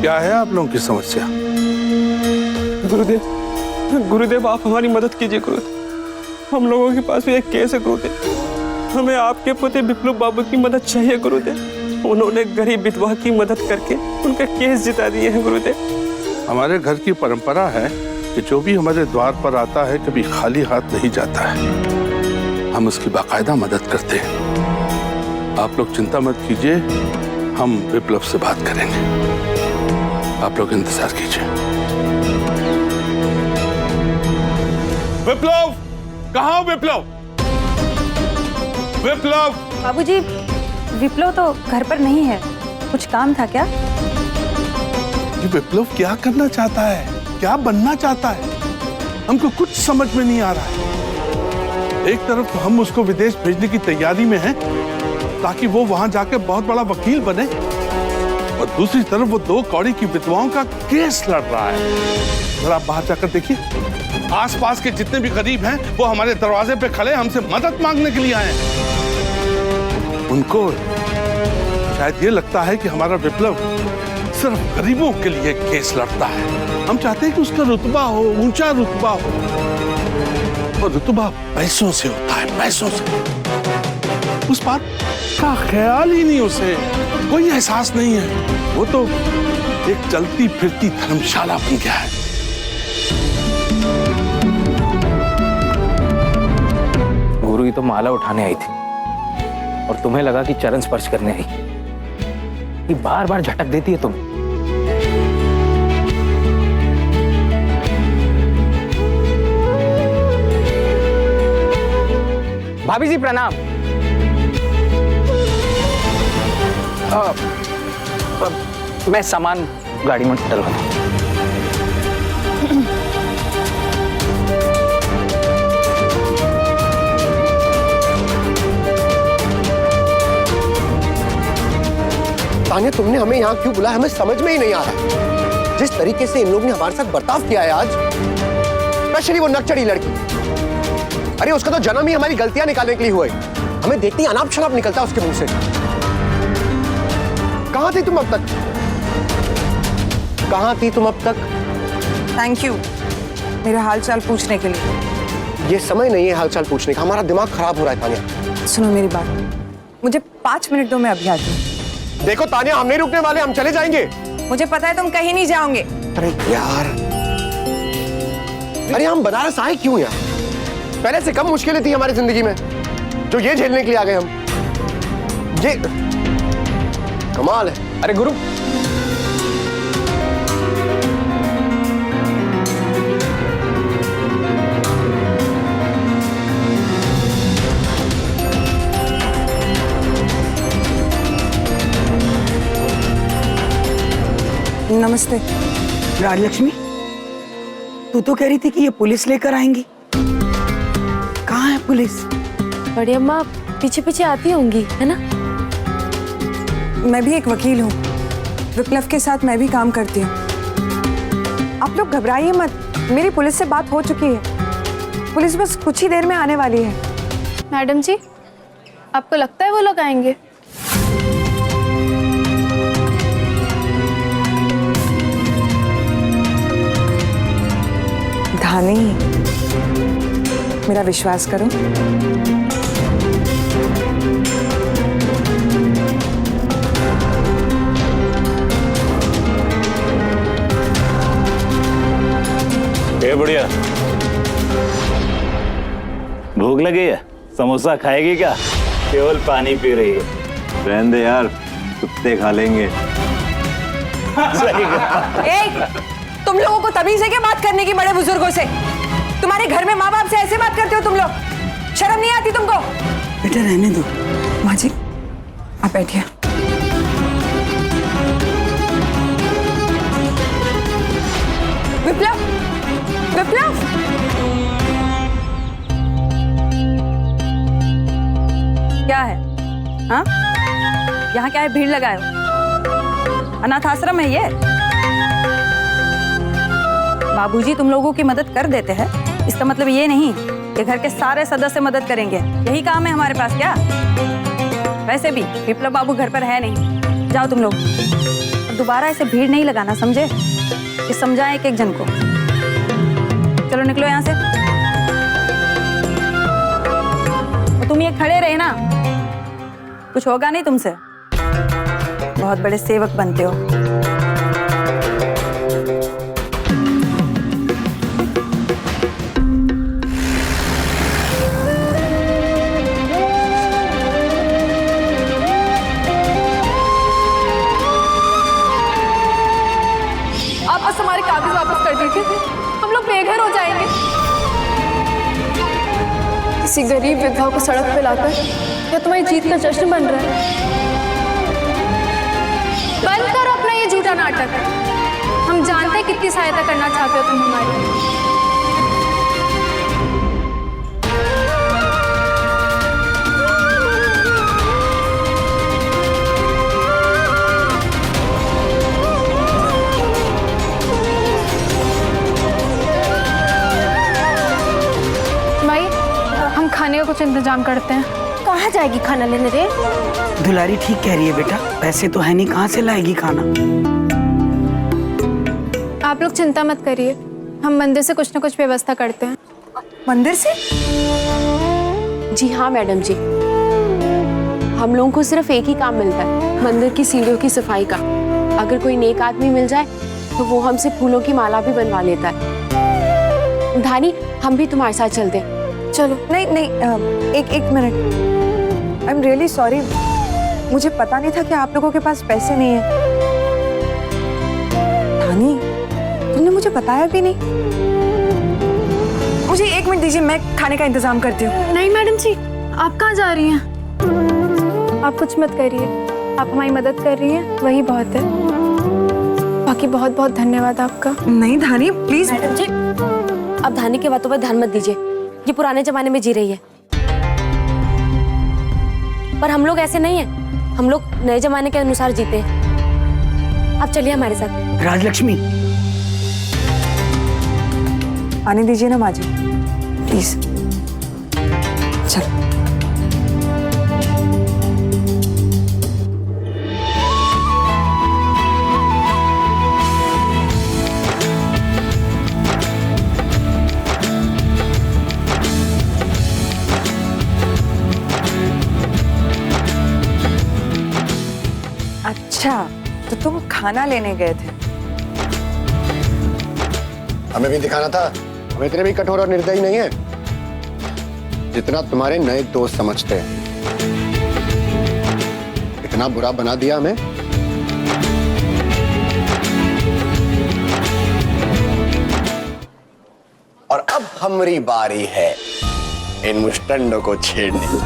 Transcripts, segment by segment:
क्या है आप लोगों की समस्या? गुरुदेव आप हमारी मदद कीजिए गुरुदेव। हम लोगों के पास भी एक केस है गुरुदेव। हमें आपके पोते विप्लव बाबू की मदद चाहिए गुरुदेव। उन्होंने गरीब विधवा की मदद करके उनका केस जिता दिए हैं गुरुदेव। हमारे घर की परंपरा है कि जो भी हमारे द्वार पर आता है कभी खाली हाथ नहीं जाता है। हम उसकी बाकायदा मदद करते हैं। आप लोग चिंता मत कीजिए, हम विप्लव से बात करेंगे। आप लोग इंतजार कीजिए। विप्लव, कहाँ हो विप्लव? विप्लव! बाबूजी, विप्लव तो घर पर नहीं है। कुछ काम था क्या? ये विप्लव क्या करना चाहता है, क्या बनना चाहता है, हमको कुछ समझ में नहीं आ रहा है। एक तरफ तो हम उसको विदेश भेजने की तैयारी में हैं ताकि वो वहां जाकर बहुत बड़ा वकील बने, और दूसरी तरफ वो 2 कौड़ी की विधवाओं का केस लड़ रहा है। जरा आप बाहर जाकर देखिए, आसपास के जितने भी गरीब हैं वो हमारे दरवाजे पे खड़े हमसे मदद मांगने के लिए आए हैं। उनको शायद ये लगता है कि हमारा विप्लव सिर्फ गरीबों के लिए केस लड़ता है। हम चाहते हैं कि उसका रुतबा हो, ऊंचा रुतबा हो, और रुतबा पैसों से होता है, पैसों से। उस बात का ख्याल ही नहीं, उसे कोई एहसास नहीं है। वो तो एक चलती फिरती धर्मशाला बन गया है। गुरु ही तो माला उठाने आई थी और तुम्हें लगा कि चरण स्पर्श करने आई। ये बार बार झटक देती है तुम। भाभी जी प्रणाम। मैं सामान गाड़ी में डलवा दूं। तान्या, तुमने हमें यहाँ क्यों बुलाया, हमें समझ में ही नहीं आ रहा। जिस तरीके से इन लोगों ने हमारे साथ बर्ताव किया है आज, स्पेशली वो नकचढ़ी लड़की। अरे उसका तो जन्म ही हमारी गलतियां निकालने के लिए हुआ है। हमें देखते ही अनाप शनाप निकलता उसके मुंह से। कहाँ थी तुम अब तक? कहाँ थी तुम अब तक? थैंक यू मेरा हालचाल पूछने के लिए। ये समय नहीं है हालचाल पूछने का, हमारा दिमाग खराब हो रहा है तान्या। सुनो मेरी बात, मुझे 5 मिनट दो, मैं अभी आती हूँ। देखो तान्या, हम नहीं रुकने वाले, हम चले जाएंगे। मुझे पता है तुम कहीं नहीं जाओगे। अरे यार, अरे हम बनारस आए क्यों यार? पहले से कम मुश्किलें थी हमारी जिंदगी में जो ये झेलने के लिए आ गए हम। ये कमाल है। अरे गुरु, नमस्ते। राजलक्ष्मी, तू तो कह रही थी कि ये पुलिस लेकर आएंगी। कहाँ है पुलिस? बड़ी अम्मा पीछे पीछे आती होंगी, है ना? मैं भी एक वकील हूँ, विप्लव के साथ मैं भी काम करती हूँ। आप लोग घबराइए मत, मेरी पुलिस से बात हो चुकी है। पुलिस बस कुछ ही देर में आने वाली है। मैडम जी, आपको लगता है वो लोग आएंगे? धानी, मेरा विश्वास करो। ए बढ़िया, भूख लगी है? समोसा खाएगी क्या? केवल पानी पी रही है। रहने दे यार, कुत्ते खा लेंगे। सही कहा। तुम लोगों को तमीज है क्या बात करने की बड़े बुजुर्गों से? तुम्हारे घर में माँ बाप से ऐसे बात करते हो तुम लोग? शर्म नहीं आती तुमको? बेटा रहने दो। माँ जी आप बैठिए। विप्लव, विप्लव, क्या है? हाँ, यहाँ क्या है? भीड़ लगाए हो? अनाथ आश्रम है ये? बाबूजी तुम लोगों की मदद कर देते हैं, इसका मतलब ये नहीं कि घर के सारे सदस्य मदद करेंगे। यही काम है हमारे पास क्या? वैसे भी विप्लव बाबू घर पर है नहीं, जाओ तुम लोग। और दोबारा ऐसे भीड़ नहीं लगाना, समझे? कि समझाएं एक एक जन को। चलो निकलो यहाँ से। और तुम ये खड़े रहे ना, कुछ होगा नहीं तुमसे। बहुत बड़े सेवक बनते हो। आप बस हमारे कागज वापस कर दीजिए, हम लोग बेघर हो जाएंगे। किसी गरीब विधवा को सड़क पे लाकर क्या तुम्हारी जीत का जश्न बन रहा है? बंद करो अपना ये झूठा नाटक। हम जानते हैं कितनी सहायता करना चाहते हो तुम हमारी। भाई, हम खाने का कुछ इंतजाम करते हैं। कहाँ जाएगी खाना लेने रे? दुलारी ठीक कह रही है बेटा, पैसे तो है नहीं, कहाँ से लाएगी खाना? आप लोग चिंता मत करिए, हम मंदिर से कुछ न कुछ व्यवस्था करते हैं। मंदिर से? जी हाँ मैडम जी, हम लोगों को सिर्फ एक ही काम मिलता है, मंदिर की सीढ़ियों की सफाई का। अगर कोई नेक आदमी मिल जाए तो वो हमसे फूलों की माला भी बनवा लेता है। धानी, हम भी तुम्हारे साथ चलते हैं। चलो। नहीं नहीं, एक minute. I am really sorry, मुझे पता नहीं था कि आप लोगों के पास पैसे नहीं है। धानी, तुमने मुझे बताया भी नहीं। मुझे 1 मिनट दीजिए, मैं खाने का इंतजाम करती हूँ। नहीं मैडम जी, आप कहाँ जा रही हैं? आप कुछ मत करिए, आप हमारी मदद कर रही हैं, वही बहुत है। बाकी बहुत बहुत धन्यवाद आपका। नहीं धानी, प्लीज। मैडम जी, अब धानी की बातों पर ध्यान मत दीजिए, ये पुराने जमाने में जी रही है। पर हम लोग ऐसे नहीं हैं, हम लोग नए जमाने के अनुसार जीते हैं। आप चलिए हमारे साथ। राजलक्ष्मी, आने दीजिए ना माँ जी, प्लीज। चल। अच्छा, तो तुम खाना लेने गए थे? हमें भी दिखाना था, हम इतने भी कठोर और निर्दयी नहीं है जितना तुम्हारे नए दोस्त समझते हैं। इतना बुरा बना दिया हमें। और अब हमारी बारी है इन मुस्टंडों को छेड़ने की।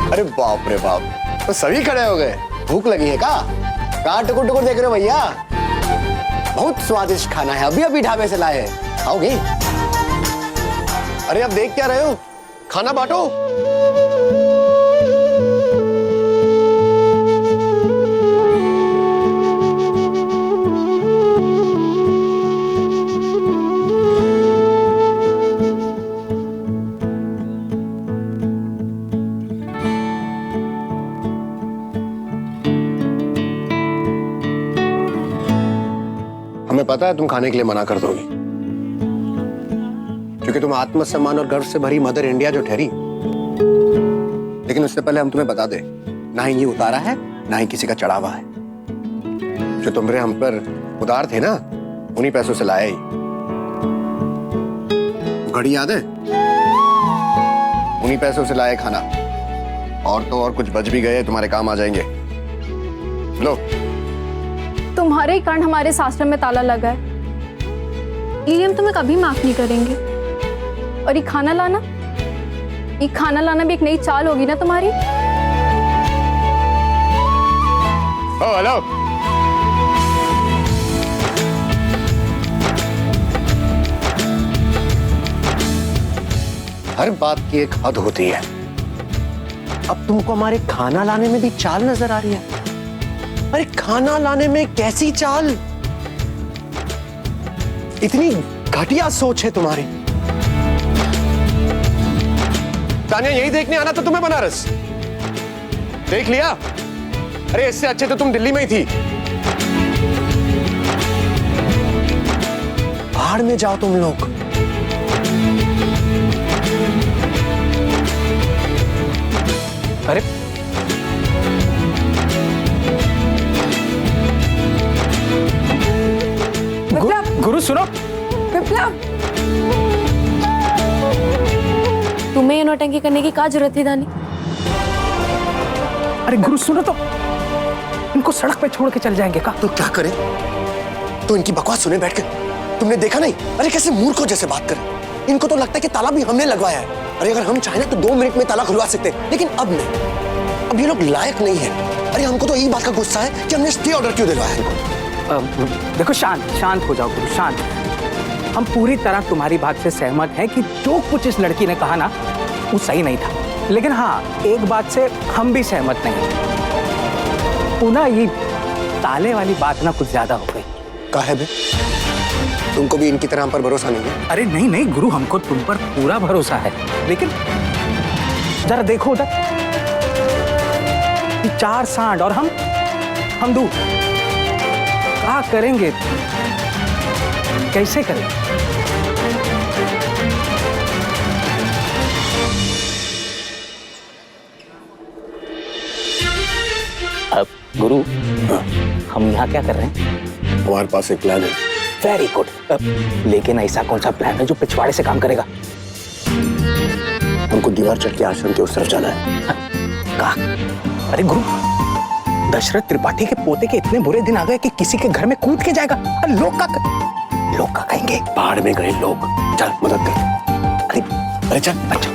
अरे बाप रे बाप, तो सभी खड़े हो गए। भूख लगी है कहाँ टुकुर टुकुर देख रहे हो भैया? बहुत स्वादिष्ट खाना है, अभी अभी ढाबे से लाए हैं, खाओगे? अरे अब देख क्या रहे हो, खाना बांटो। हमें पता है तुम खाने के लिए मना कर दोगे, क्योंकि तुम आत्मसम्मान और गर्व से भरी मदर इंडिया जो ठहरी। लेकिन उससे पहले हम तुम्हें बता दें, ना ही ये उतारा है, ना ही किसी का चढ़ावा है। जो तुमरे हम पर उदार थे ना, उन्हीं पैसों से लाए ही। घड़ी याद है? उन्हीं पैसों से लाए खाना। और तो और कुछ बच भी गए, तुम्हारे काम आ जाएंगे। लो। तुम्हारे ही कारण हमारे आश्रम में ताला लगा है, ये हम तुम्हें कभी माफ नहीं करेंगे। और ये खाना लाना भी एक नई चाल होगी ना तुम्हारी। ओ हेलो, हर बात की एक हद होती है। अब तुमको हमारे खाना लाने में भी चाल नजर आ रही है? अरे खाना लाने में कैसी चाल? इतनी घटिया सोच है तुम्हारी। तानिया, यही देखने आना था तुम्हें बनारस? देख लिया? अरे इससे अच्छे तो तुम दिल्ली में ही थी। बाहर में जाओ तुम लोग। अरे गुरु सुनो। विप्लव, तुम्हें ये नौटंकी करने की क्या जरूरत थी दानी? अरे गुरु सुनो तो, इनको सड़क पे छोड़ के चल जाएंगे का? तो क्या करें? तो इनकी बकवास सुने बैठ के। तुमने देखा नहीं? अरे कैसे मूर्खों जैसे बात करें। इनको तो लगता है कि ताला भी हमने लगवाया है। अरे अगर हम चाहें ना तो 2 मिनट में ताला खुलवा सकते हैं, लेकिन अब नहीं। अब ये लोग लायक नहीं है। अरे हमको तो यही बात का गुस्सा है कि हमने स्टे ऑर्डर क्यों दिलवाया इनको। देखो शांत हो जाओ गुरु, शांत। हम पूरी तरह तुम्हारी बात से सहमत हैं कि जो कुछ इस लड़की ने कहा ना वो सही नहीं था, लेकिन हाँ एक बात से हम भी सहमत नहीं। पुनः ये ताले वाली बात ना कुछ ज्यादा हो गई। कहा है बे? तुमको भी इनकी तरह हम पर भरोसा नहीं है? अरे नहीं नहीं गुरु, हमको तुम पर पूरा भरोसा है, लेकिन जरा देखो उधर 4 सांड और हम 2 क्या करेंगे, कैसे करें? अब गुरु हम यहाँ क्या कर रहे हैं? हमारे पास एक प्लान है। Very good. लेकिन ऐसा कौन सा प्लान है जो पिछवाड़े से काम करेगा? हमको दीवार चढ़ के आश्रम के उस तरफ जाना है। कहा? अरे गुरु, दशरथ त्रिपाठी के पोते के इतने बुरे दिन आ गए कि किसी के घर में कूद के जाएगा। अरे लोग का कहेंगे? पहाड़ में गए लोग। चल मदद कर। अरे चल। अच्छा